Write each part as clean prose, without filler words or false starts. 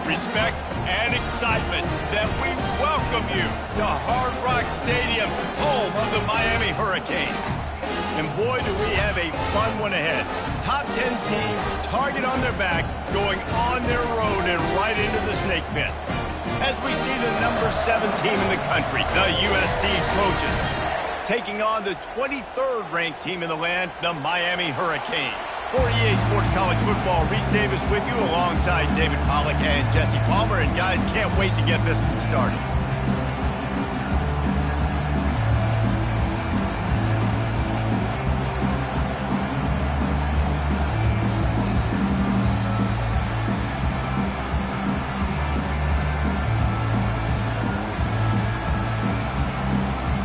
respect, and excitement that we welcome you to Hard Rock Stadium, home of the Miami Hurricanes. And boy, do we have a fun one ahead. Top 10 team, target on their back, going on their road and right into the snake pit. As we see the number 7 team in the country, the USC Trojans, taking on the 23rd ranked team in the land, the Miami Hurricanes. For EA Sports College Football, Reese Davis with you alongside David Pollack and Jesse Palmer. And guys, can't wait to get this one started.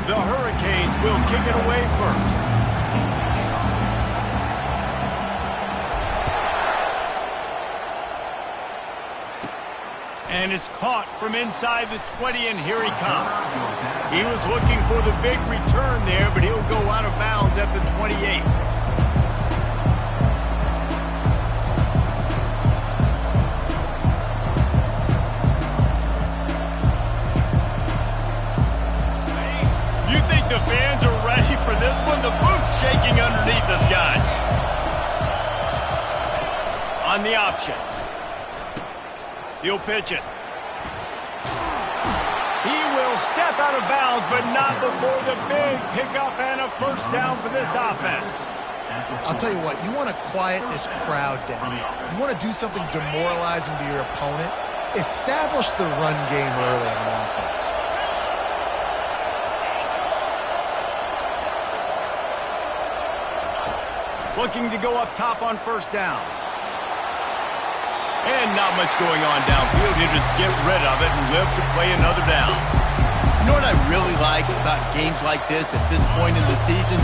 The Hurricanes will kick it away first. And it's caught from inside the 20, and here he comes. He was looking for the big return there, but he'll go out of bounds at the 28. You think the fans are ready for this one? The booth's shaking underneath us, guys. On the option. He'll pitch it. He will step out of bounds, but not before the big pickup and a first down for this offense. I'll tell you what, you want to quiet this crowd down. You want to do something demoralizing to your opponent. Establish the run game early on offense. Looking to go up top on first down. And not much going on downfield. He'll just get rid of it and live to play another down. You know what I really like about games like this at this point in the season?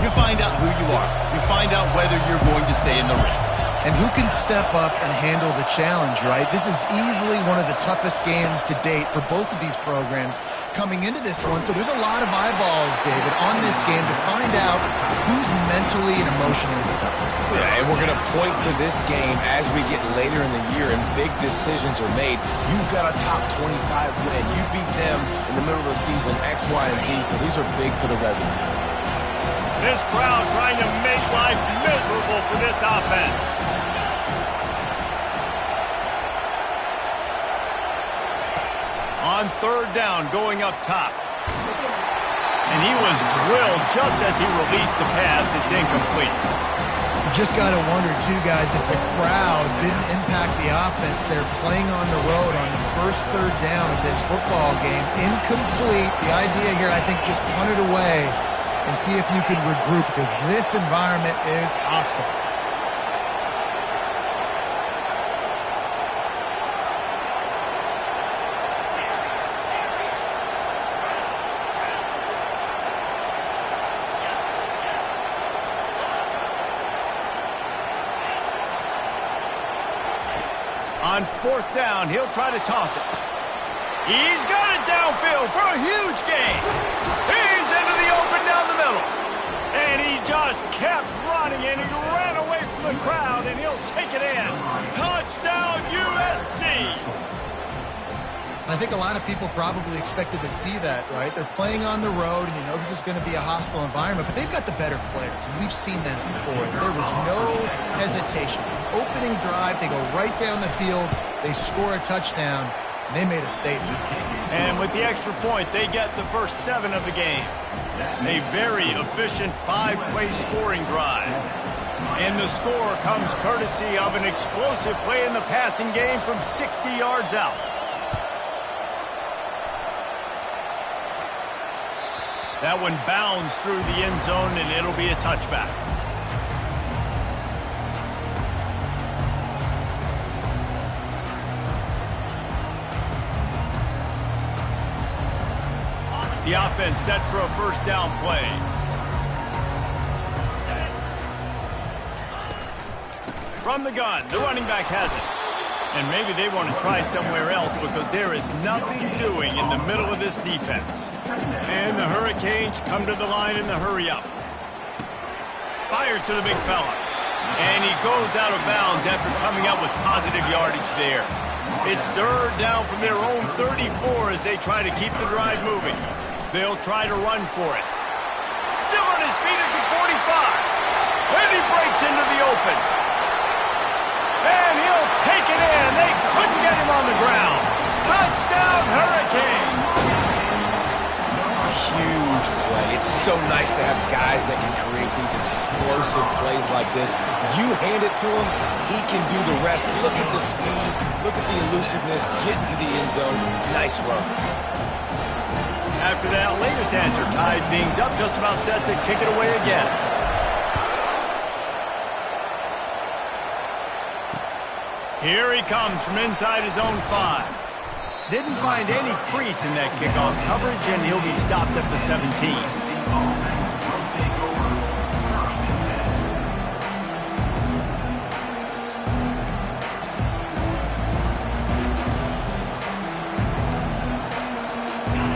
You find out who you are. You find out whether you're going to stay in the race. And who can step up and handle the challenge, right? This is easily one of the toughest games to date for both of these programs coming into this one. So there's a lot of eyeballs, David, on this game to find out who's mentally and emotionally the toughest. Yeah, and we're going to point to this game as we get later in the year and big decisions are made. You've got a top 25 win. You beat them in the middle of the season, X, Y, and Z, so these are big for the resume. This crowd trying to make life miserable for this offense. On third down, going up top. And he was drilled just as he released the pass. It's incomplete. You just got to wonder, too, guys, if the crowd didn't impact the offense. They're playing on the road on the first third down of this football game. Incomplete. The idea here, I think, just punt it away and see if you can regroup, because this environment is hostile. On fourth down, he'll try to toss it. He's got it downfield for a huge gain. He's into the open down the middle. And he just kept running, and he ran away from the crowd, and he'll take it in. Touchdown, USC. I think a lot of people probably expected to see that, right? They're playing on the road, and you know this is going to be a hostile environment, but they've got the better players, and we've seen that before. There was no hesitation. Opening drive, they go right down the field, they score a touchdown, and they made a statement. And with the extra point, they get the first 7 of the game. A very efficient 5-play scoring drive. And the score comes courtesy of an explosive play in the passing game from 60 yards out. That one bounds through the end zone, and it'll be a touchback. The offense set for a first down play. From the gun, the running back has it. And maybe they want to try somewhere else because there is nothing doing in the middle of this defense. And the Hurricanes come to the line in the hurry-up. Fires to the big fella. And he goes out of bounds after coming up with positive yardage there. It's third down from their own 34 as they try to keep the drive moving. They'll try to run for it. Still on his feet at the 45. And he breaks into the open. And he'll take it in. They couldn't get him on the ground. Touchdown, Hurricane! Huge play. It's so nice to have guys that can create these explosive plays like this. You hand it to him, he can do the rest. Look at the speed. Look at the elusiveness. Get into the end zone. Nice run. After that latest answer tied things up, just about set to kick it away again. Here he comes from inside his own 5. Didn't find any crease in that kickoff coverage, and he'll be stopped at the 17.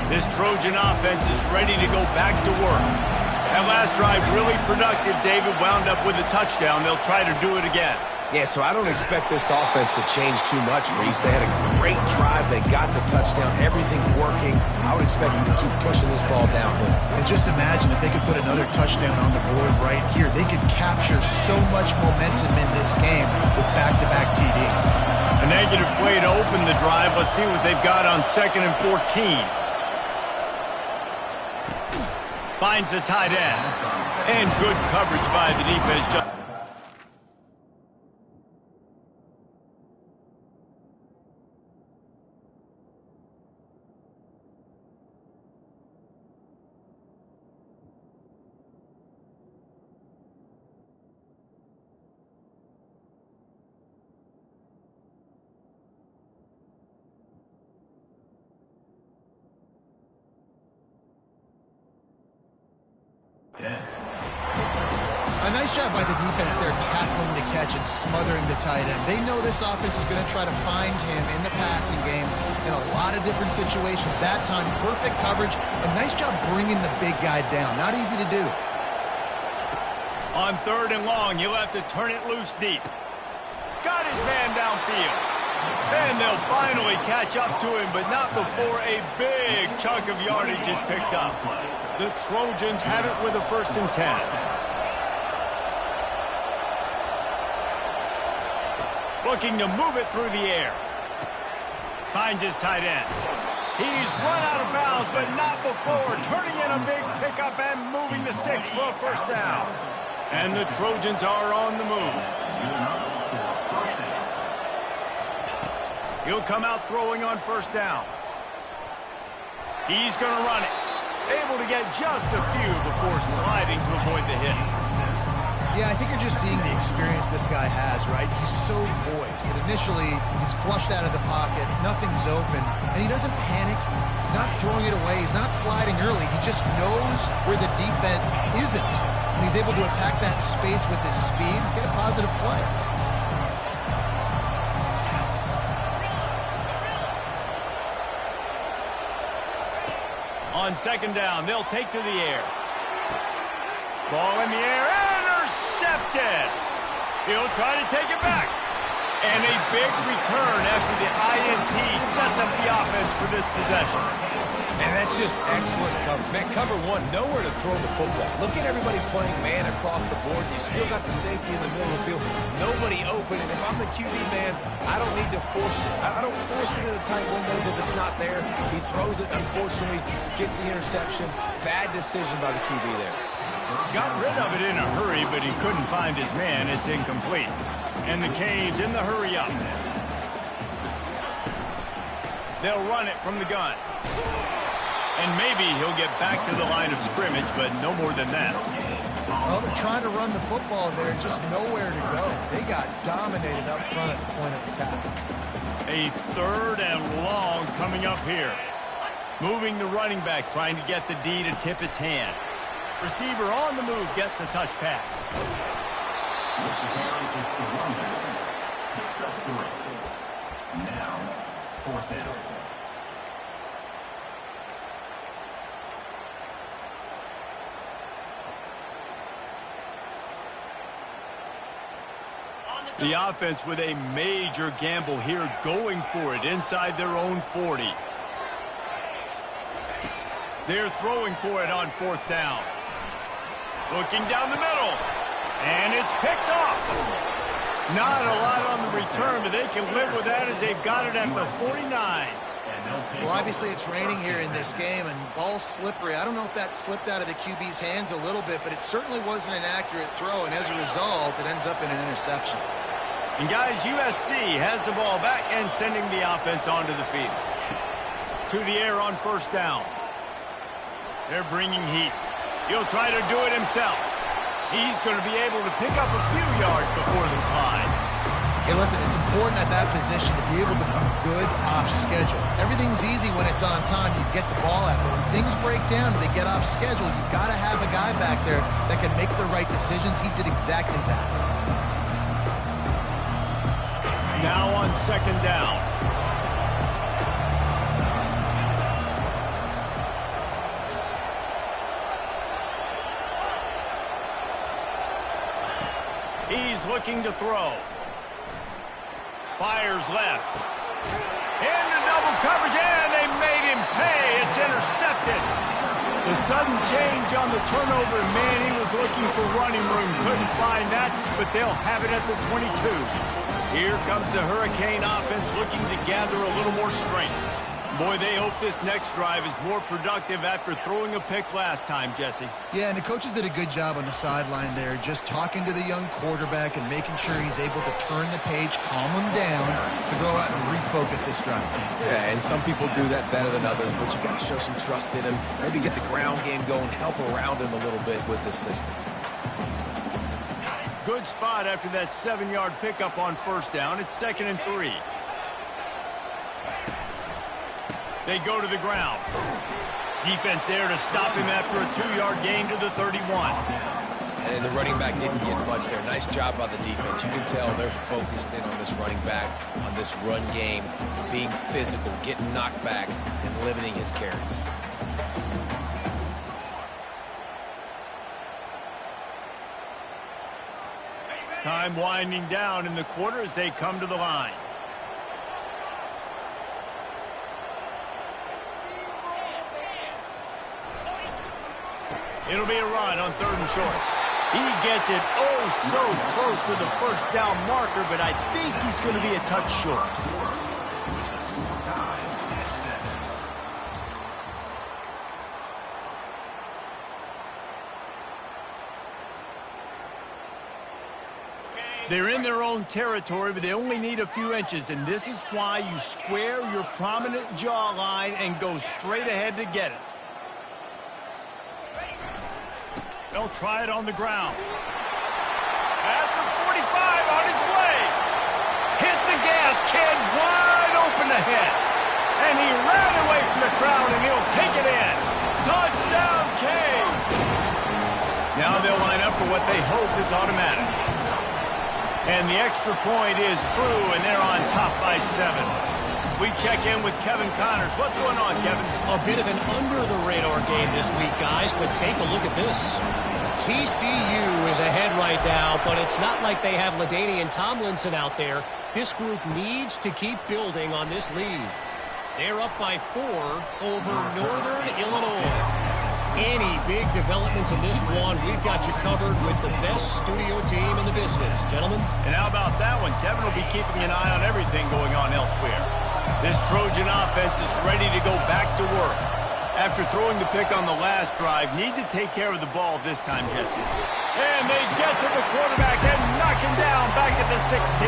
This Trojan offense is ready to go back to work. That last drive really productive. David wound up with a touchdown. They'll try to do it again. Yeah, so I don't expect this offense to change too much, Reese. They had a great drive. They got the touchdown. Everything working. I would expect them to keep pushing this ball downhill. And just imagine if they could put another touchdown on the board right here. They could capture so much momentum in this game with back-to-back TDs. A negative play to open the drive. Let's see what they've got on 2nd and 14. Finds the tight end. And good coverage by the defense. A nice job by the defense there tackling the catch and smothering the tight end. They know this offense is going to try to find him in the passing game in a lot of different situations. That time, perfect coverage. A nice job bringing the big guy down. Not easy to do. On 3rd and long, you'll have to turn it loose deep. Got his man downfield. And they'll finally catch up to him, but not before a big chunk of yardage is picked up. The Trojans have it with a 1st and 10. Looking to move it through the air. Finds his tight end. He's run out of bounds, but not before turning in a big pickup and moving the sticks for a 1st down. And the Trojans are on the move. He'll come out throwing on 1st down. He's going to run it. Able to get just a few before sliding to avoid the hits. Yeah, I think you're just seeing the experience this guy has, right? He's so poised that initially he's flushed out of the pocket, nothing's open, and he doesn't panic. He's not throwing it away. He's not sliding early. He just knows where the defense isn't, and he's able to attack that space with his speed and get a positive play. On 2nd down, they'll take to the air. Ball in the air, intercepted. He'll try to take it back. And a big return after the INT sets up the offense for this possession. And that's just excellent coverage. Man, cover one, nowhere to throw the football. Look at everybody playing man across the board. You still got the safety in the middle of the field. Nobody open. And if I'm the QB man, I don't need to force it. I don't force it into tight windows if it's not there. He throws it, unfortunately, gets the interception. Bad decision by the QB there. Got rid of it in a hurry, but he couldn't find his man. It's incomplete. And the Canes in the hurry up. They'll run it from the gun. And maybe he'll get back to the line of scrimmage, but no more than that. Well, they're trying to run the football there, just nowhere to go. They got dominated up front at the point of attack. A 3rd and long coming up here. Moving the running back, trying to get the D to tip its hand. Receiver on the move, gets the touch pass. Now, 4th down. On the The offense with a major gamble here, going for it inside their own 40. They're throwing for it on 4th down. Looking down the middle. And it's picked off. Not a lot on the return, but they can live with that as they've got it at the 49. Well, obviously it's raining here in this game, and ball's slippery. I don't know if that slipped out of the QB's hands a little bit, but it certainly wasn't an accurate throw, and as a result, it ends up in an interception. And guys, USC has the ball back and sending the offense onto the field. To the air on 1st down. They're bringing heat. He'll try to do it himself. He's going to be able to pick up a few yards before the slide. Hey, listen, it's important at that position to be able to be good off schedule. Everything's easy when it's on time. You get the ball out. But when things break down and they get off schedule, you've got to have a guy back there that can make the right decisions. He did exactly that. Now on 2nd down. He's looking to throw. Fires left. Into double coverage, and they made him pay. It's intercepted. The sudden change on the turnover, man, he was looking for running room. Couldn't find that, but they'll have it at the 22. Here comes the Hurricane offense looking to gather a little more strength. Boy, they hope this next drive is more productive after throwing a pick last time, Jesse. Yeah, and the coaches did a good job on the sideline there, just talking to the young quarterback and making sure he's able to turn the page, calm him down to go out and refocus this drive. Yeah, and some people do that better than others, but you got to show some trust in him. Maybe get the ground game going, help around him a little bit with this system. Good spot after that 7-yard pickup on 1st down. It's 2nd and 3. They go to the ground. Defense there to stop him after a 2-yard gain to the 31. And the running back didn't get much there. Nice job by the defense. You can tell they're focused in on this running back, on this run game, being physical, getting knockbacks, and limiting his carries. Time winding down in the quarter as they come to the line. It'll be a run on 3rd and short. He gets it so close to the 1st down marker, but I think he's going to be a touch short. They're in their own territory, but they only need a few inches, and this is why you square your prominent jawline and go straight ahead to get it. They'll try it on the ground. At the 45, on his way. Hit the gas, kid, wide open ahead. And he ran away from the crowd, and he'll take it in. Touchdown, Cade. Now they'll line up for what they hope is automatic. And the extra point is true, and they're on top by 7. We check in with Kevin Connors. What's going on, Kevin? A bit of an under-the-radar game this week, guys, but take a look at this. TCU is ahead right now, but it's not like they have LaDainian Tomlinson out there. This group needs to keep building on this lead. They're up by 4 over Northern Illinois. Any big developments in this one, we've got you covered with the best studio team in the business. Gentlemen? And how about that one? Kevin will be keeping an eye on everything going on elsewhere. This Trojan offense is ready to go back to work. After throwing the pick on the last drive, need to take care of the ball this time, Jesse. And they get to the quarterback and knock him down back at the 16.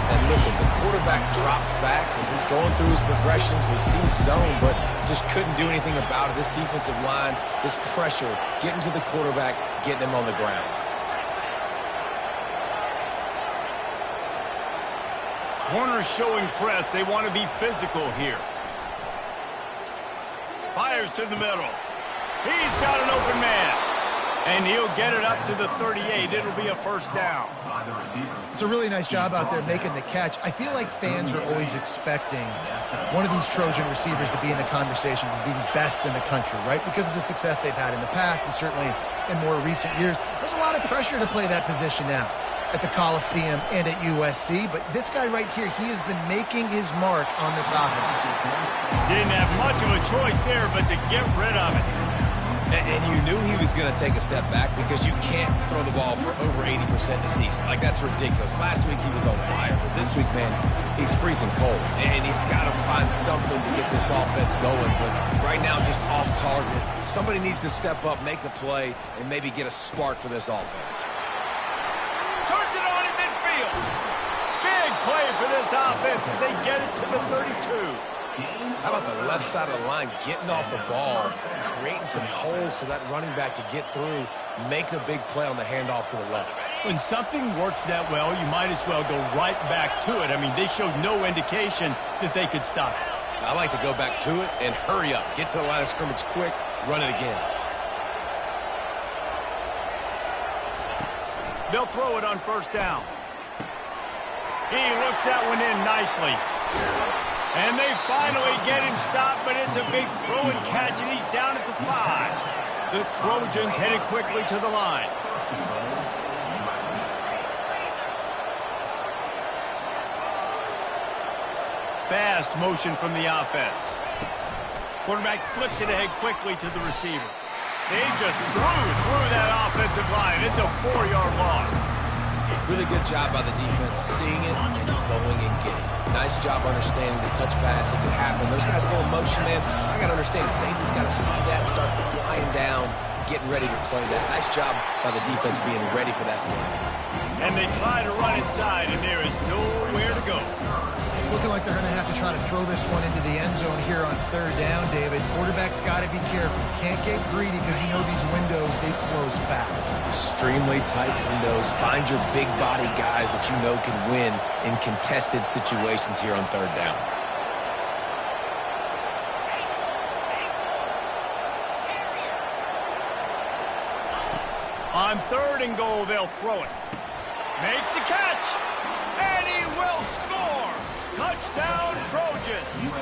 And listen, the quarterback drops back, and he's going through his progressions. We see zone, but just couldn't do anything about it. This defensive line, this pressure, getting to the quarterback, getting him on the ground. Corners showing press. They want to be physical here. Fires to the middle. He's got an open man. And he'll get it up to the 38. It'll be a 1st down. It's a really nice job out there making the catch. I feel like fans are always expecting one of these Trojan receivers to be in the conversation for being best in the country, right? Because of the success they've had in the past and certainly in more recent years. There's a lot of pressure to play that position now. at the Coliseum and at USC, but this guy right here, he has been making his mark on this offense. Didn't have much of a choice there, but to get rid of it. And you knew he was going to take a step back because you can't throw the ball for over 80% a season. Like, that's ridiculous. Last week he was on fire, but this week, man, he's freezing cold. And he's got to find something to get this offense going. But right now, just off target. Somebody needs to step up, make a play, and maybe get a spark for this offense. Turns it on in midfield. Big play for this offense as they get it to the 32. How about the left side of the line getting off the ball, creating some holes for that running back to get through, make a big play on the handoff to the left. When something works that well, you might as well go right back to it. I mean, they showed no indication that they could stop it. I like to go back to it and hurry up. Get to the line of scrimmage quick, run it again. They'll throw it on first down. He looks that one in nicely. And they finally get him stopped, but it's a big throw and catch, and he's down at the 5. The Trojans headed quickly to the line. Fast motion from the offense. Quarterback flips it ahead quickly to the receiver. They just blew through that offensive line. It's a 4-yard loss. Really good job by the defense, seeing it and going and getting it. Nice job understanding the touch pass. It could happen. Those guys go in motion, man. I got to understand, safety's got to see that, start flying down, getting ready to play that. Nice job by the defense being ready for that play. And they try to run inside, and there is nowhere to go. It's looking like they're going to have to try to throw this one into the end zone here on third down, David. Quarterback's got to be careful. Can't get greedy because you know these windows, they close fast. Extremely tight windows. Find your big body guys that you know can win in contested situations here on third down. On third and goal, they'll throw it. Makes the catch, and he will score. Touchdown, Trojans.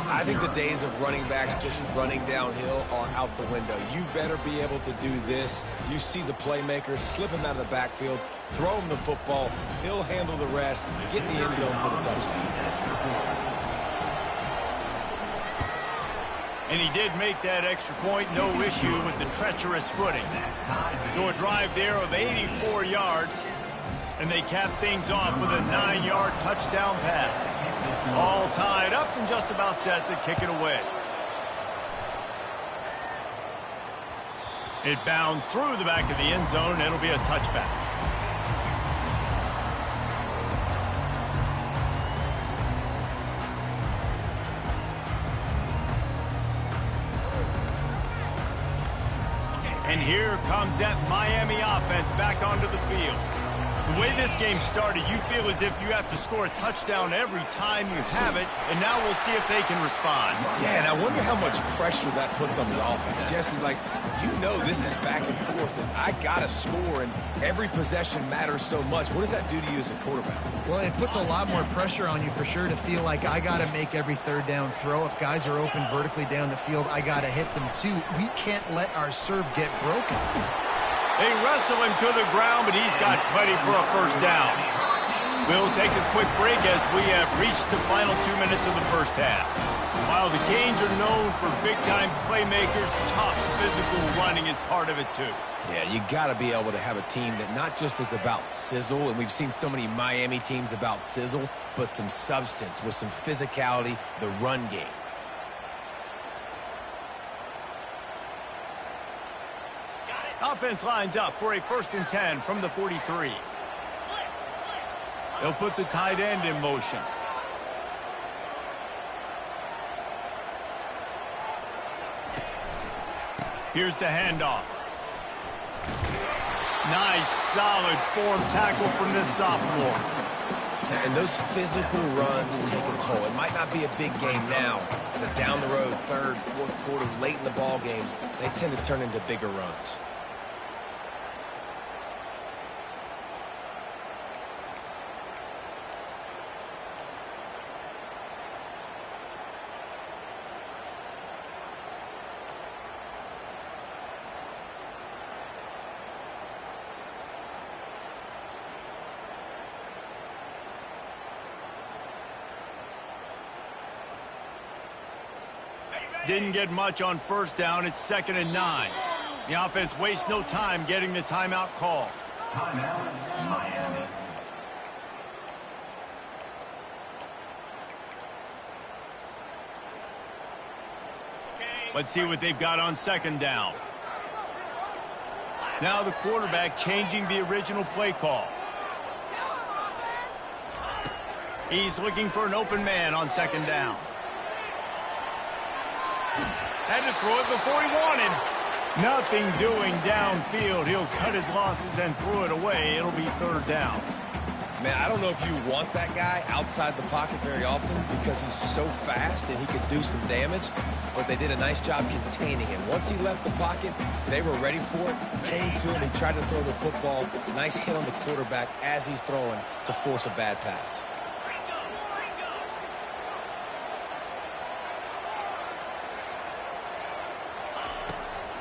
I think the days of running backs just running downhill are out the window. You better be able to do this. You see the playmakers slip him out of the backfield, throw him the football, he'll handle the rest, get in the end zone for the touchdown. And he did make that extra point, no issue with the treacherous footing. So a drive there of 84 yards, and they cap things off with a 9-yard touchdown pass. All tied up and just about set to kick it away. It bounds through the back of the end zone, and it'll be a touchback. And here comes that Miami offense back onto the field. The way this game started, you feel as if you have to score a touchdown every time you have it, and now we'll see if they can respond. Yeah, and I wonder how much pressure that puts on the offense. Jesse, like, you know this is back and forth, and I got to score, and every possession matters so much. What does that do to you as a quarterback? Well, it puts a lot more pressure on you for sure to feel like I got to make every third down throw. If guys are open vertically down the field, I got to hit them too. We can't let our serve get broken. They wrestle him to the ground, but he's got plenty for a first down. We'll take a quick break as we have reached the final 2 minutes of the first half. While the Canes are known for big-time playmakers, tough physical running is part of it too. Yeah, you got to be able to have a team that not just is about sizzle, and we've seen so many Miami teams about sizzle, but some substance with some physicality, the run game. Offense lines up for a 1st and 10 from the 43. They'll put the tight end in motion. Here's the handoff. Nice, solid form tackle from this sophomore. And those physical runs take a toll. It might not be a big game now, but down the road, third, fourth quarter, late in the ball games, they tend to turn into bigger runs. Didn't get much on first down. It's 2nd and 9. The offense wastes no time getting the timeout call. Timeout, Miami. Let's see what they've got on 2nd down. Now the quarterback changing the original play call. He's looking for an open man on 2nd down. Had to throw it before he wanted. Nothing doing downfield. He'll cut his losses and throw it away. It'll be 3rd down. Man, I don't know if you want that guy outside the pocket very often because he's so fast and he could do some damage, but they did a nice job containing him. Once he left the pocket, they were ready for it, came to him, he tried to throw the football. Nice hit on the quarterback as he's throwing to force a bad pass.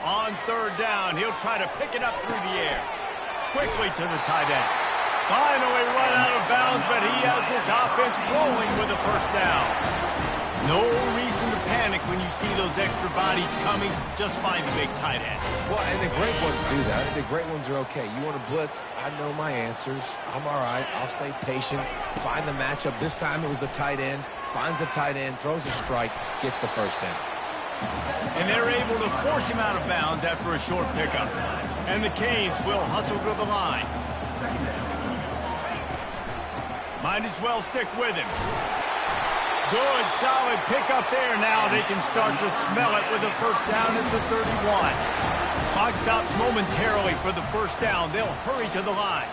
On 3rd down, he'll try to pick it up through the air. Quickly to the tight end. Finally run out of bounds, but he has this offense rolling with a 1st down. No reason to panic when you see those extra bodies coming. Just find the big tight end. Well, and the great ones do that. The great ones are okay. You want to blitz? I know my answers. I'm all right. I'll stay patient. Find the matchup. This time it was the tight end. Finds the tight end, throws a strike, gets the 1st down. And they're able to force him out of bounds after a short pickup. And the Canes will hustle to the line. Might as well stick with him. Good, solid pickup there. Now they can start to smell it with a 1st down at the 31. Clock stops momentarily for the 1st down. They'll hurry to the line.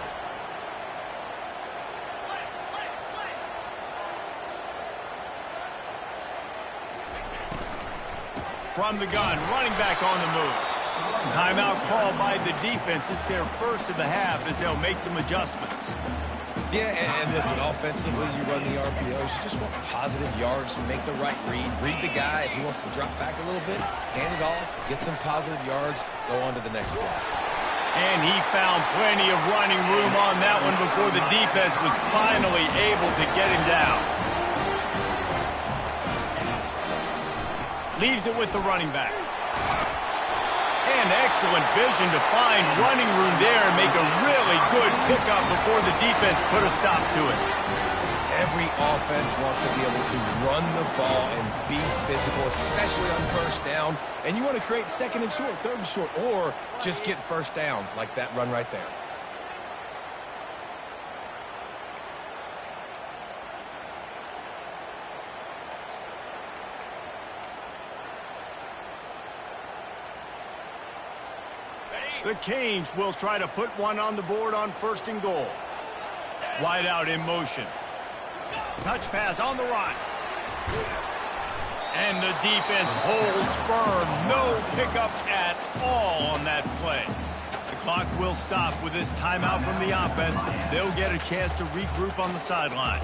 From the gun, running back on the move. Timeout called by the defense. It's their 1st of the half as they'll make some adjustments. Yeah, and listen, offensively, you run the RPOs. You just want positive yards, make the right read. Read the guy. If he wants to drop back a little bit, hand it off, get some positive yards, go on to the next play. And he found plenty of running room on that one before the defense was finally able to get him down. Leaves it with the running back. And excellent vision to find running room there and make a really good pickup before the defense put a stop to it. Every offense wants to be able to run the ball and be physical, especially on 1st down. And you want to create 2nd and short, 3rd and short, or just get 1st downs like that run right there. The Canes will try to put one on the board on 1st and goal. Wide out in motion. Touch pass on the run. And the defense holds firm. No pickup at all on that play. The clock will stop with this timeout from the offense. They'll get a chance to regroup on the sideline.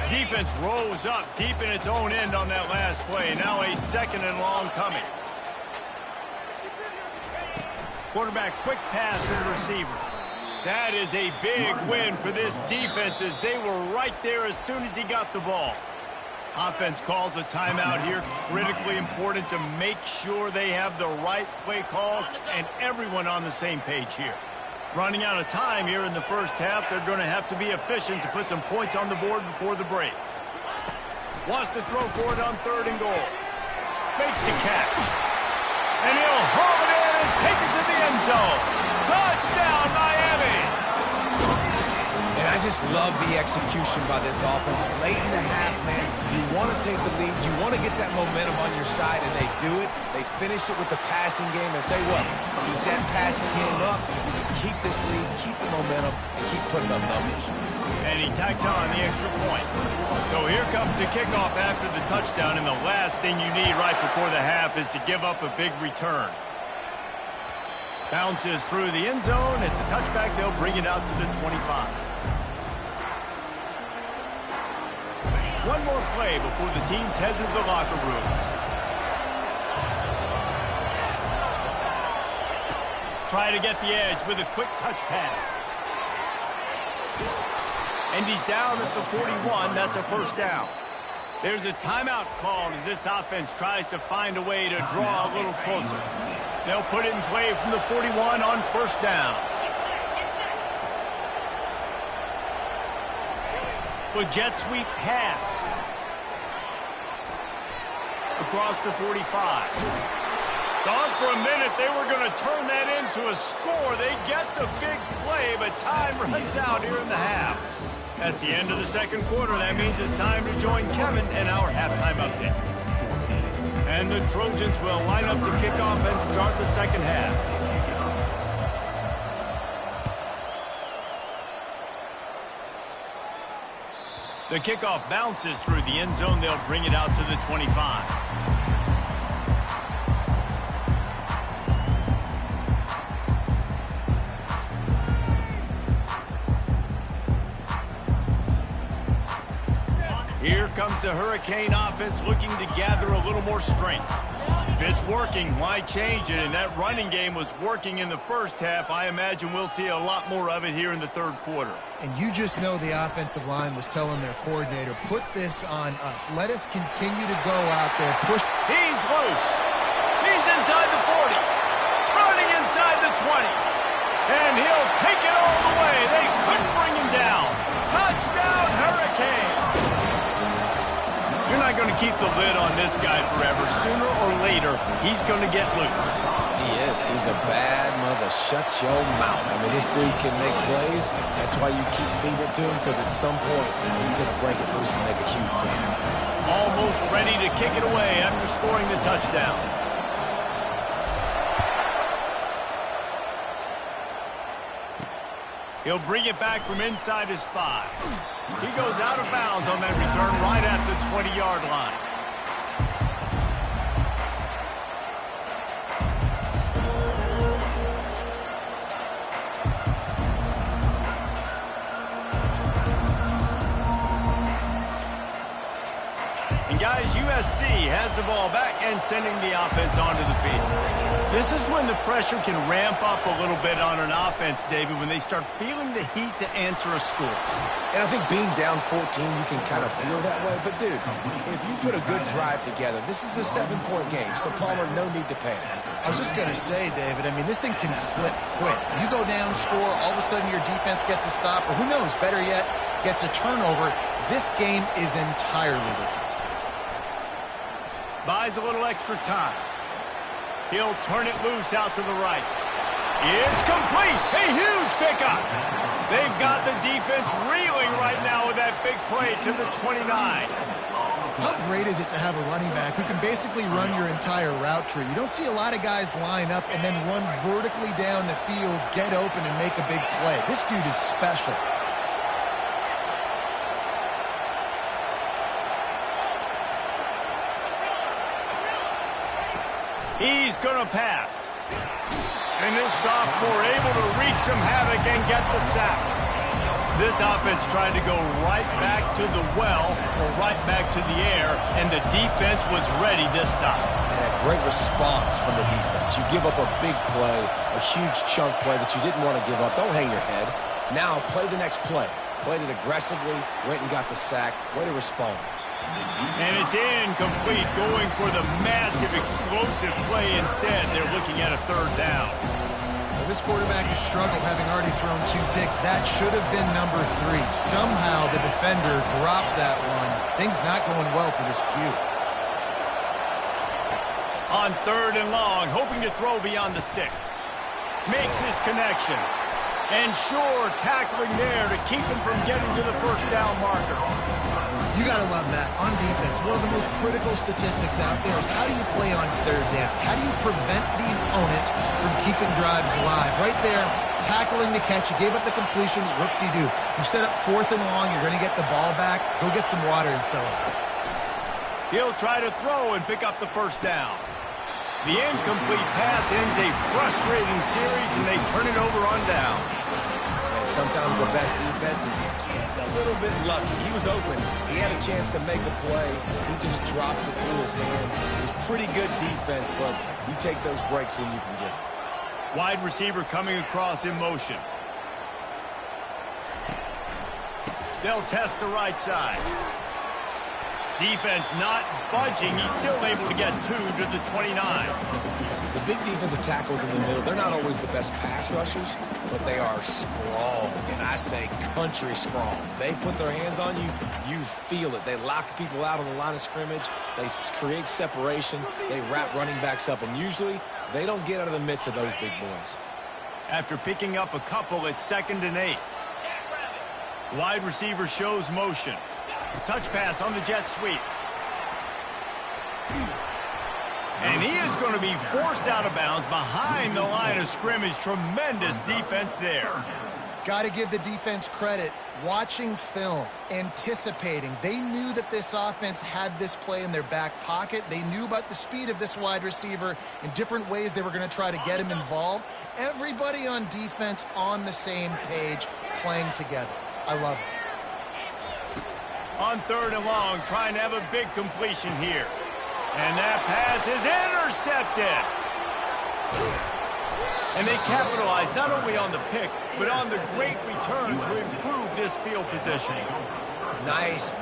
Defense rose up deep in its own end on that last play. Now a 2nd and long coming. Quarterback quick pass to the receiver. That is a big win for this defense as they were right there as soon as he got the ball. Offense calls a timeout here. Critically important to make sure they have the right play call and everyone on the same page here. Running out of time here in the 1st half. They're going to have to be efficient to put some points on the board before the break. Wants to throw for it on 3rd and goal. Fakes the catch. And he'll haul it in and take it to the end zone. Touchdown, Miami! And I just love the execution by this offense. Late in the half, man, you want to take the lead. You want to get that momentum on your side, and they do it. They finish it with the passing game. And I'll tell you what, keep that passing game up. You can keep this lead, keep the momentum, and keep putting up numbers. And he tacks on the extra point. So here comes the kickoff after the touchdown, and the last thing you need right before the half is to give up a big return. Bounces through the end zone. It's a touchback. They'll bring it out to the 25. One more play before the teams head to the locker rooms. Try to get the edge with a quick touch pass. And he's down at the 41. That's a 1st down. There's a timeout called as this offense tries to find a way to draw a little closer. They'll put it in play from the 41 on first down. The jet sweep pass. Across the 45. Thought for a minute they were going to turn that into a score. They get the big play, but time runs out here in the half. That's the end of the second quarter. That means it's time to join Kevin in our halftime update. And the Trojans will line up to kick off and start the second half. The kickoff bounces through the end zone. They'll bring it out to the 25. Here comes the Hurricane offense looking to gather a little more strength. If it's working, why change it? And that running game was working in the first half. I imagine we'll see a lot more of it here in the third quarter. And you just know the offensive line was telling their coordinator, put this on us. Let us continue to go out there, push. He's loose. He's inside the 40. Running inside the 20. And he'll take it all the way. They couldn't bring him down. Touchdown, Hurricane. You're not going to keep the lid on this guy forever. Sooner or later, he's going to get loose. He is. He's a bad mother. Shut your mouth. I mean, this dude can make plays. That's why you keep feeding it to him, because at some point, he's going to break it loose and make a huge play. Almost ready to kick it away after scoring the touchdown. He'll bring it back from inside his 5. He goes out of bounds on that return right at the 20-yard line. And guys, USC has the ball back and sending the offense onto the field. This is when the pressure can ramp up a little bit on an offense, David, when they start feeling the heat to answer a score. And I think being down 14, you can kind of feel that way. But, dude, if you put a good drive together, this is a 7-point game, so Palmer, no need to panic. I was just going to say, David, I mean, this thing can flip quick. You go down, score, all of a sudden your defense gets a stop, or who knows, better yet, gets a turnover. This game is entirely different. Buys a little extra time. He'll turn it loose out to the right. It's complete. A huge pickup. They've got the defense reeling right now with that big play to the 29. How great is it to have a running back who can basically run your entire route tree? You don't see a lot of guys line up and then run vertically down the field, get open, and make a big play. This dude is special. He's going to pass. And this sophomore able to wreak some havoc and get the sack. This offense trying to go right back to the well or right back to the air, and the defense was ready this time. And a great response from the defense. You give up a big play, a huge chunk play that you didn't want to give up. Don't hang your head. Now play the next play. Played it aggressively, went and got the sack. Way to respond. And it's incomplete, going for the massive, explosive play instead. They're looking at a third down. Well, this quarterback has struggled, having already thrown 2 picks. That should have been number 3. Somehow the defender dropped that one. Things not going well for this Q. On 3rd and long, hoping to throw beyond the sticks. Makes his connection. And sure, tackling there to keep him from getting to the first down marker. You got to love that. On defense, one of the most critical statistics out there is how do you play on 3rd down? How do you prevent the opponent from keeping drives alive? Right there, tackling the catch. You gave up the completion. Whoop-de-doo. You set up 4th and long. You're going to get the ball back. Go get some water and celebrate. He'll try to throw and pick up the first down. The incomplete pass ends a frustrating series, and they turn it over on downs. And sometimes the best defense is getting a little bit lucky. He was open. He had a chance to make a play. He just drops it through his hand. It was pretty good defense, but you take those breaks when you can get them. Wide receiver coming across in motion. They'll test the right side. Defense not budging. He's still able to get 2 to the 29. The big defensive tackles in the middle, they're not always the best pass rushers, but they are strong, and I say country strong. They put their hands on you, you feel it. They lock people out on the line of scrimmage. They create separation. They wrap running backs up, and usually they don't get out of the midst of those big boys. After picking up a couple, it's 2nd and 8. Wide receiver shows motion. Touch pass on the jet sweep. And he is going to be forced out of bounds behind the line of scrimmage. Tremendous defense there. Got to give the defense credit. Watching film, anticipating. They knew that this offense had this play in their back pocket. They knew about the speed of this wide receiver in different ways they were going to try to get him involved. Everybody on defense on the same page, playing together. I love it. On 3rd and long, trying to have a big completion here. And that pass is intercepted. And they capitalize not only on the pick, but on the great return to improve this field position. Nice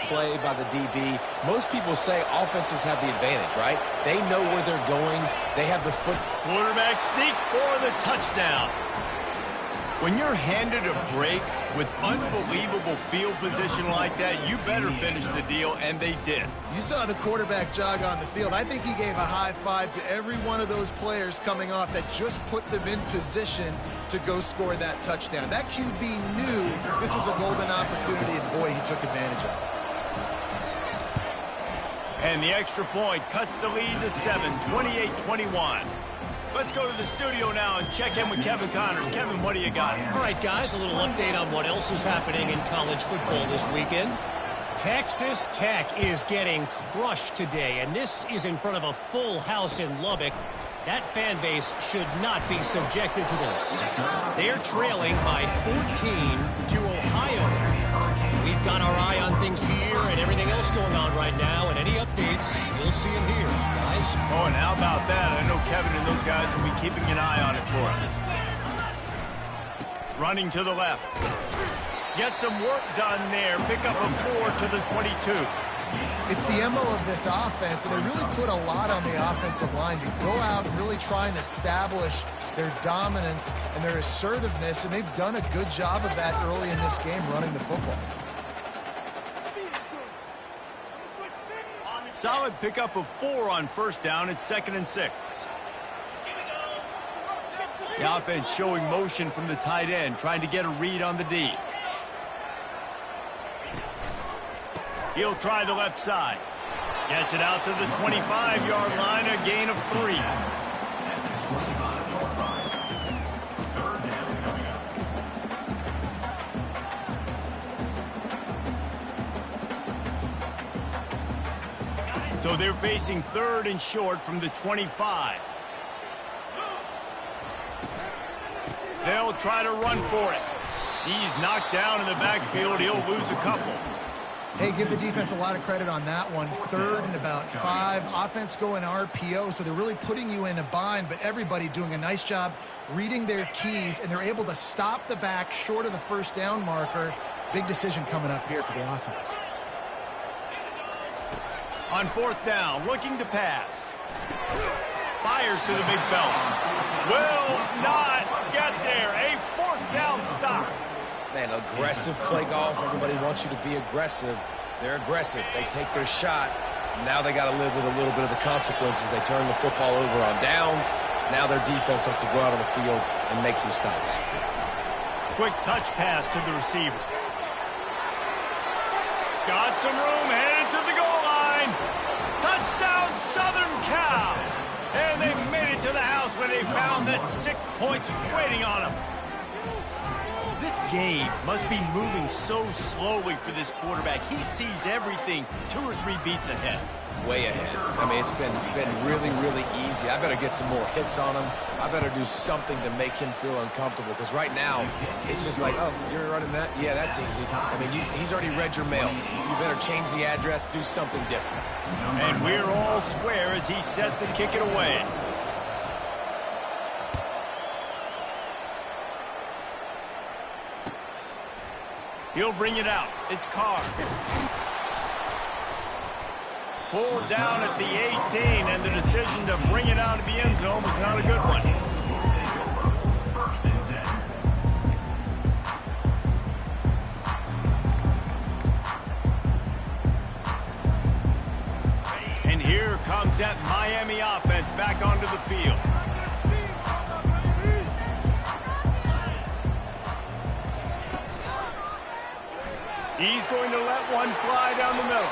play by the DB. Most people say offenses have the advantage, right? They know where they're going. They have the foot. Quarterback sneak for the touchdown. When you're handed a break with unbelievable field position like that, you better finish the deal, and they did. You saw the quarterback jog on the field. I think he gave a high five to every one of those players coming off that just put them in position to go score that touchdown. That QB knew this was a golden opportunity, and boy, he took advantage of it. And the extra point cuts the lead to 7, 28-21. Let's go to the studio now and check in with Kevin Connors. Kevin, what do you got? All right, guys, a little update on what else is happening in college football this weekend. Texas Tech is getting crushed today, and this is in front of a full house in Lubbock. That fan base should not be subjected to this. They're trailing by 14 to Ohio. We've got our eye on things here and everything else going on right now, and any updates, you'll see them here, guys. Oh, and how about that? I know Kevin and those guys will be keeping an eye on it for us. Running to the left. Get some work done there. Pick up a 4 to the 22. It's the MO of this offense, and they really put a lot on the offensive line to go out and really try and establish their dominance and their assertiveness, and they've done a good job of that early in this game running the football. Solid pickup of 4 on 1st down. It's 2nd and 6. The offense showing motion from the tight end, trying to get a read on the D. He'll try the left side. Gets it out to the 25-yard line, a gain of 3. So they're facing 3rd and short from the 25. They'll try to run for it. He's knocked down in the backfield. He'll lose a couple. Hey, give the defense a lot of credit on that one. 3rd and about 5. Offense going RPO, so they're really putting you in a bind, but everybody doing a nice job reading their keys, and they're able to stop the back short of the 1st down marker. Big decision coming up here for the offense. On 4th down, looking to pass. Fires to the big fella. Will not get there. A 4th down stop. Man, aggressive play calls. Everybody wants you to be aggressive. They're aggressive. They take their shot. Now they got to live with a little bit of the consequences. They turn the football over on downs. Now their defense has to go out on the field and make some stops. Quick touch pass to the receiver. Got some room, headed to the goal line. Touchdown, Southern Cal. And they made it to the house when they found that 6 points waiting on them. This game must be moving so slowly for this quarterback. He sees everything 2 or 3 beats ahead. Way ahead. I mean, it's been really, really easy. I better get some more hits on him. I better do something to make him feel uncomfortable, because right now, it's just like, oh, you're running that? Yeah, that's easy. I mean, he's already read your mail. You better change the address, do something different. And we're all square as he's set to kick it away. He'll bring it out. It's Carr. Pulled down at the 18, and the decision to bring it out of the end zone was not a good one. And here comes that Miami offense back onto the field. He's going to let one fly down the middle.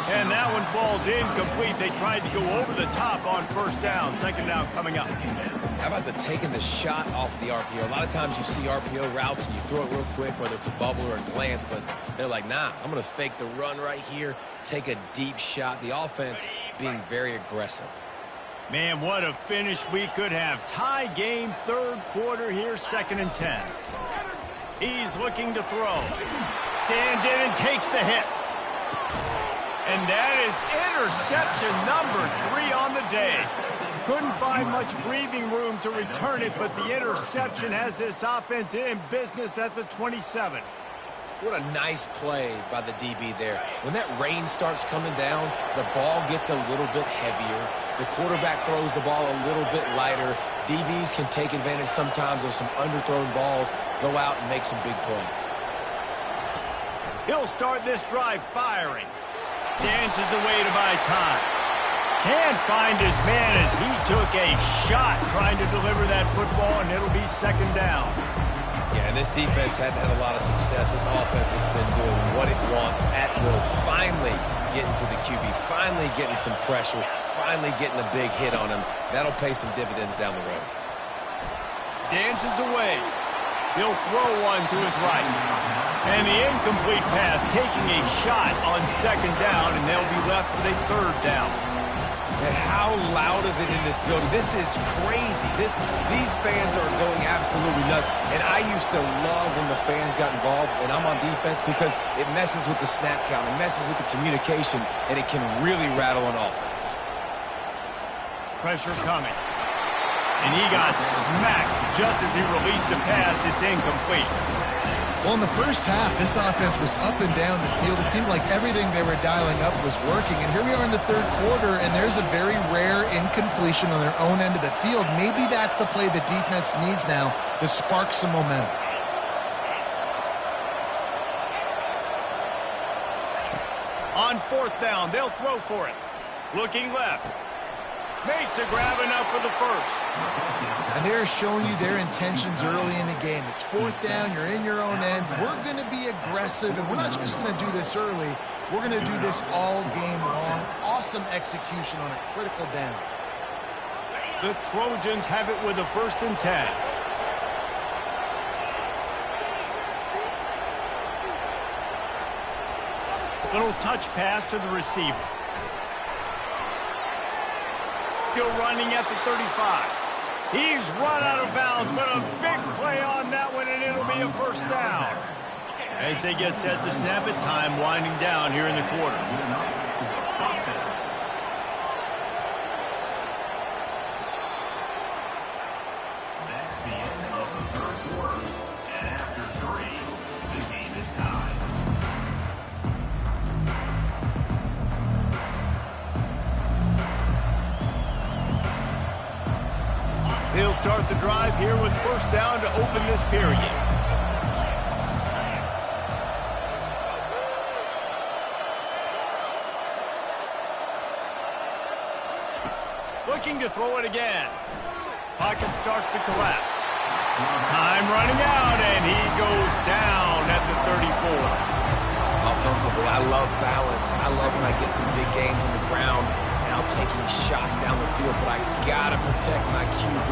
And that one falls incomplete. They tried to go over the top on first down. Second down coming up. How about the taking the shot off the RPO? A lot of times you see RPO routes and you throw it real quick, whether it's a bubble or a glance, but they're like, nah, I'm going to fake the run right here, take a deep shot. The offense being very aggressive. Man, what a finish we could have. Tie game, third quarter here, 2nd and 10. He's looking to throw. Stands in and takes the hit. And that is interception number 3 on the day. Couldn't find much breathing room to return it, but the interception has this offense in business at the 27. What a nice play by the DB there. When that rain starts coming down, the ball gets a little bit heavier. The quarterback throws the ball a little bit lighter. DBs can take advantage sometimes of some underthrown balls, go out and make some big plays. He'll start this drive firing. Dances away to buy time. Can't find his man as he took a shot trying to deliver that football, and it'll be 2nd down. Yeah, and this defense hadn't had a lot of success. This offense has been doing what it wants at will. Finally getting to the QB, finally getting some pressure, finally getting a big hit on him. That'll pay some dividends down the road. Dances away. He'll throw one to his right. And the incomplete pass taking a shot on 2nd down, and they'll be left with a 3rd down. And how loud is it in this building? This is crazy. These fans are going absolutely nuts. And I used to love when the fans got involved, and I'm on defense, because it messes with the snap count, it messes with the communication, and it can really rattle an offense. Pressure coming. And he got smacked just as he released the pass. It's incomplete. Well, in the first half, this offense was up and down the field. It seemed like everything they were dialing up was working. And here we are in the 3rd quarter, and there's a very rare incompletion on their own end of the field. Maybe that's the play the defense needs now to spark some momentum. On 4th down, they'll throw for it. Looking left. Makes a grab enough for the first. And they're showing you their intentions early in the game. It's 4th down, you're in your own end. We're going to be aggressive, and we're not just going to do this early. We're going to do this all game long. Awesome execution on a critical down. The Trojans have it with a 1st and 10. Little touch pass to the receiver. Still running at the 35. He's run out of bounds, but a big play on that one, and it'll be a 1st down. As they get set to snap it, time winding down here in the quarter. That's the end of the 3rd quarter. And after 3, the game is tied. He'll start the drive here with 1st down to open this period. Looking to throw it again. Pocket starts to collapse. Time running out, and he goes down at the 34. Offensively, I love balance. I love when I get some big gains on the ground. Now taking shots down the field, but I gotta protect my QB.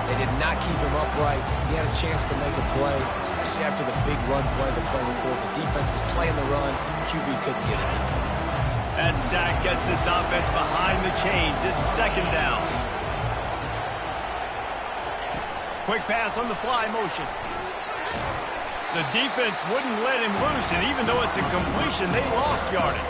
They did not keep him upright. He had a chance to make a play, especially after the big run play the play before. The defense was playing the run. QB couldn't get it done. That sack gets this offense behind the chains. It's 2nd down. Quick pass on the fly motion. The defense wouldn't let him loose, and even though it's a completion, they lost yardage.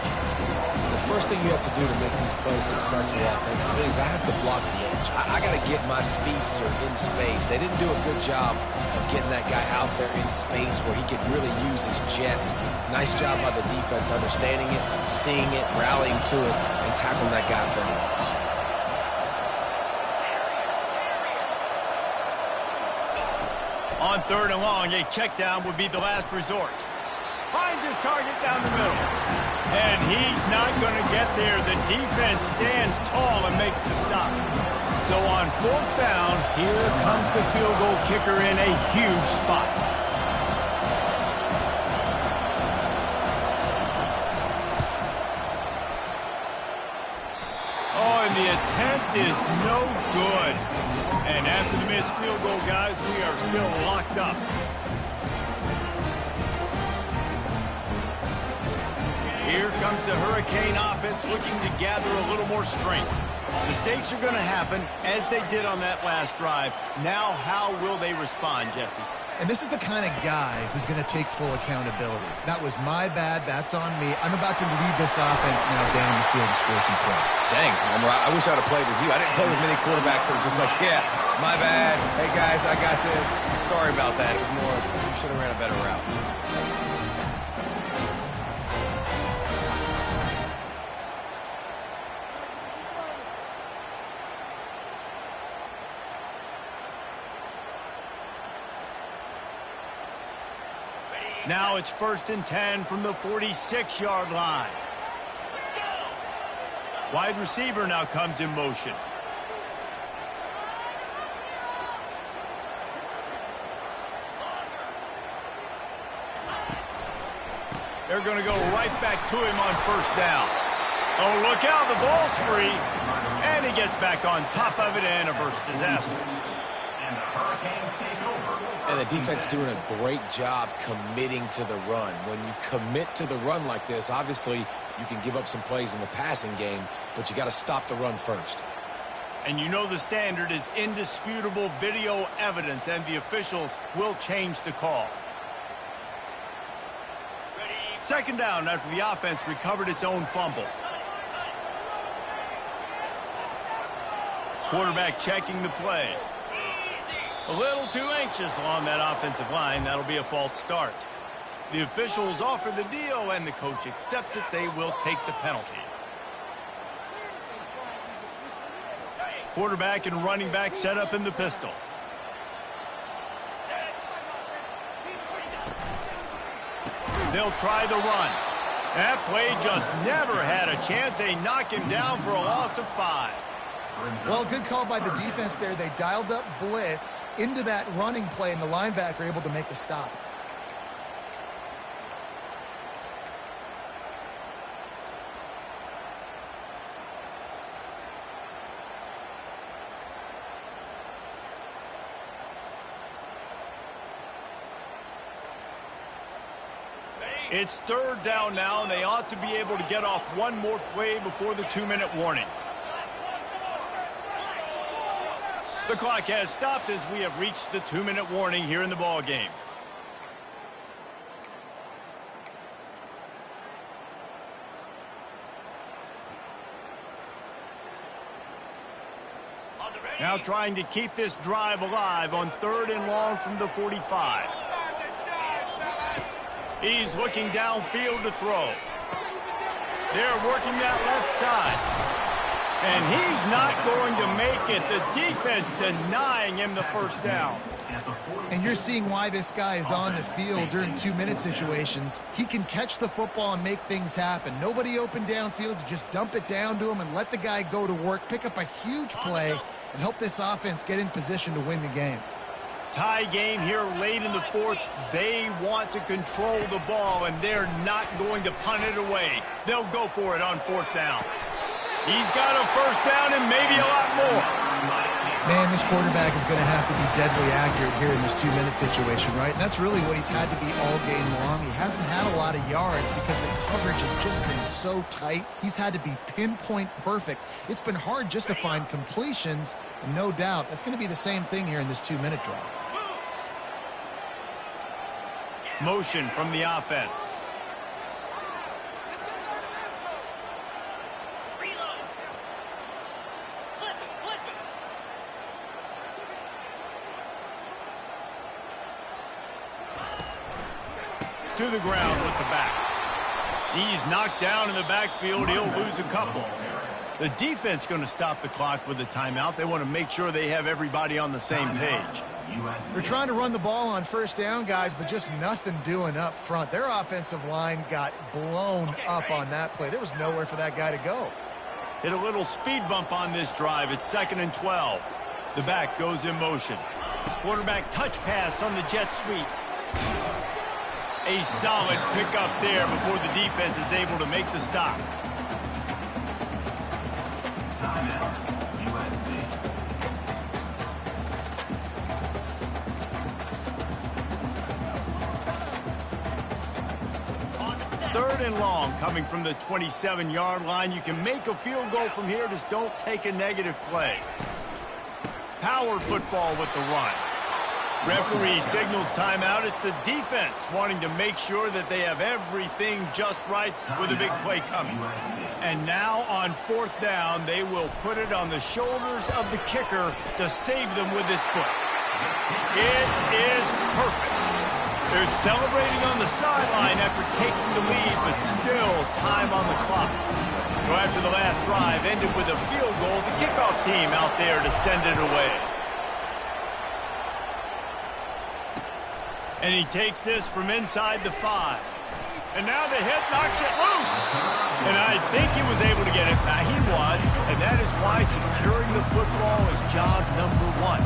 The first thing you have to do to make these plays successful offensively is I have to block the edge. I got to get my speedster in space. They didn't do a good job of getting that guy out there in space where he could really use his jets. Nice job by the defense understanding it, seeing it, rallying to it, and tackling that guy for a loss. On 3rd and long, a check down would be the last resort. Finds his target down the middle. And he's not going to get there. The defense stands tall and makes the stop. So on 4th down, here comes the field goal kicker in a huge spot. Oh, and the attempt is no good. And after the missed field goal, guys, we are still locked up. Here comes the Hurricane offense looking to gather a little more strength. Mistakes are going to happen, as they did on that last drive. Now, how will they respond, Jesse? And this is the kind of guy who's going to take full accountability. That was my bad. That's on me. I'm about to lead this offense now down the field and score some points. Dang, I wish I'd have played with you. I didn't play with many quarterbacks that were just like, yeah, my bad. Hey, guys, I got this. Sorry about that. It was more, you should have ran a better route. Now it's 1st and 10 from the 46-yard line. Wide receiver now comes in motion. They're going to go right back to him on 1st down. Oh, look out, the ball's free. And he gets back on top of it and averts disaster. And the Hurricanes take over. And the defense doing a great job committing to the run. When you commit to the run like this, obviously you can give up some plays in the passing game, but you got to stop the run first. And you know the standard is indisputable video evidence, and the officials will change the call. 2nd down after the offense recovered its own fumble. Quarterback checking the play. A little too anxious along that offensive line. That'll be a false start. The officials offer the deal, and the coach accepts it. They will take the penalty. Quarterback and running back set up in the pistol. They'll try the run. That play just never had a chance. They knock him down for a loss of 5. Well, good call by the defense there. They dialed up blitz into that running play, and the linebacker able to make the stop. It's 3rd down now, and they ought to be able to get off one more play before the 2-minute warning. The clock has stopped as we have reached the 2-minute warning here in the ball game. Now trying to keep this drive alive on 3rd and long from the 45. He's looking downfield to throw. They're working that left side. And he's not going to make it. The defense denying him the 1st down. And you're seeing why this guy is on the field during 2-minute situations. He can catch the football and make things happen. Nobody open downfield. You just dump it down to him and let the guy go to work, pick up a huge play, and help this offense get in position to win the game. Tie game here late in the 4th. They want to control the ball, and they're not going to punt it away. They'll go for it on 4th down. He's got a 1st down and maybe a lot more. Man, this quarterback is going to have to be deadly accurate here in this 2-minute situation, right? And that's really what he's had to be all game long. He hasn't had a lot of yards because the coverage has just been so tight. He's had to be pinpoint perfect. It's been hard just to find completions, and no doubt that's going to be the same thing here in this 2-minute drive. Motion from the offense. to the ground with the back. He's knocked down in the backfield. He'll lose a couple. The defense going to stop the clock with a timeout. They want to make sure they have everybody on the same page. They're trying to run the ball on first down, guys, but just nothing doing up front. Their offensive line got blown up on that play. There was nowhere for that guy to go. Hit a little speed bump on this drive. It's 2nd and 12. The back goes in motion. Quarterback touch pass on the jet sweep. A solid pickup there before the defense is able to make the stop. Timeout, USC. 3rd and long coming from the 27-yard line. You can make a field goal from here. Just don't take a negative play. Power football with the run. Referee signals timeout. It's the defense wanting to make sure that they have everything just right with a big play coming. And now on 4th down, they will put it on the shoulders of the kicker to save them with his foot. It is perfect. They're celebrating on the sideline after taking the lead, but still time on the clock. So after the last drive ended with a field goal, the kickoff team out there to send it away. And he takes this from inside the 5. And now the hit knocks it loose. And I think he was able to get it back. He was, and that is why securing the football is job number 1.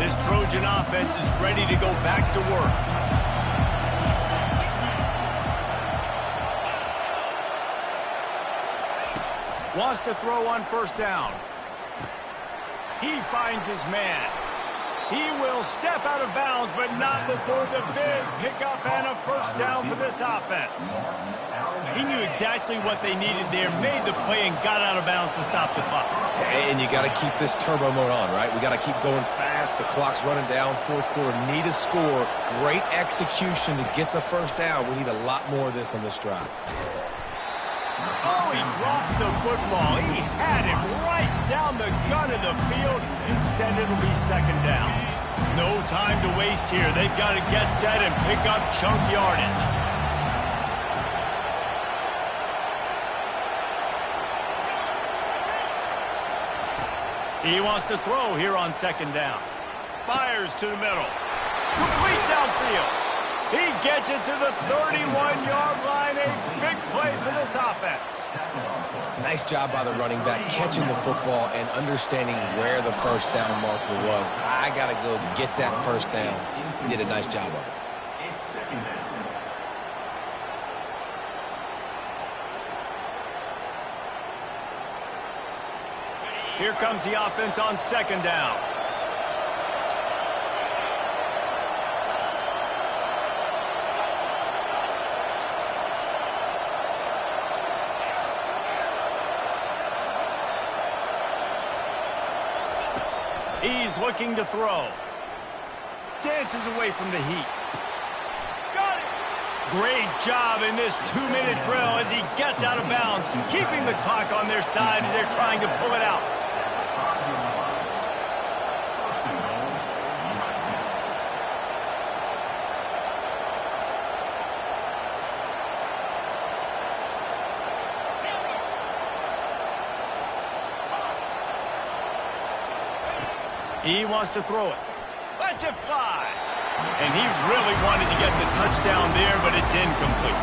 This Trojan offense is ready to go back to work. Wants to throw on 1st down. He finds his man. He will step out of bounds, but not before the big pickup and a 1st down for this offense. He knew exactly what they needed there, made the play, and got out of bounds to stop the clock. And you got to keep this turbo mode on, right? We got to keep going fast. The clock's running down. 4th quarter, need a score. Great execution to get the 1st down. We need a lot more of this on this drive. Oh, he drops the football. He had it right down the gut of the field. Instead, it'll be 2nd down. No time to waste here. They've got to get set and pick up chunk yardage. He wants to throw here on 2nd down. Fires to the middle. Complete downfield. He gets it to the 31-yard line. A big play for this offense. Nice job by the running back catching the football and understanding where the 1st down marker was. I got to go get that 1st down. He did a nice job of it. It's 2nd down. Here comes the offense on 2nd down. He's looking to throw. Dances away from the heat. Got it! Great job in this 2-minute drill as he gets out of bounds, keeping the clock on their side as they're trying to pull it out. He wants to throw it. Lets it fly. And he really wanted to get the touchdown there, but it's incomplete.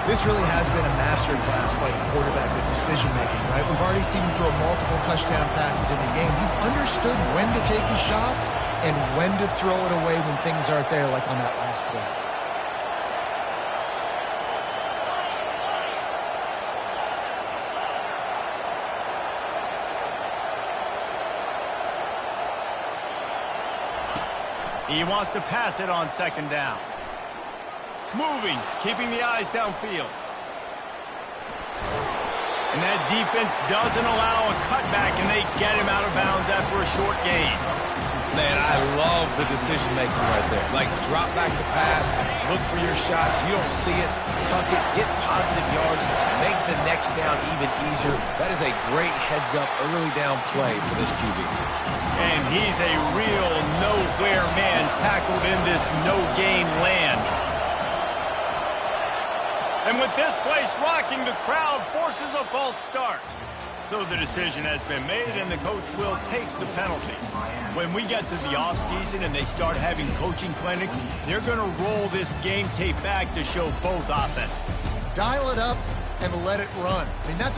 This really has been a masterclass by the quarterback with decision-making, right? We've already seen him throw multiple touchdown passes in the game. He's understood when to take his shots and when to throw it away when things aren't there, like on that last play. He wants to pass it on 2nd down. Moving, keeping the eyes downfield. And that defense doesn't allow a cutback, and they get him out of bounds after a short gain. Man, I love the decision-making right there. Like, drop back to pass, look for your shots. You don't see it, tuck it, get positive yards, makes the next down even easier. That is a great heads-up, early down play for this QB. And he's a real nowhere man tackled in this no-gain land. And with this place rocking, the crowd forces a false start. So the decision has been made, and the coach will take the penalty. When we get to the offseason and they start having coaching clinics, they're going to roll this game tape back to show both offenses. Dial it up and let it run. I mean, that's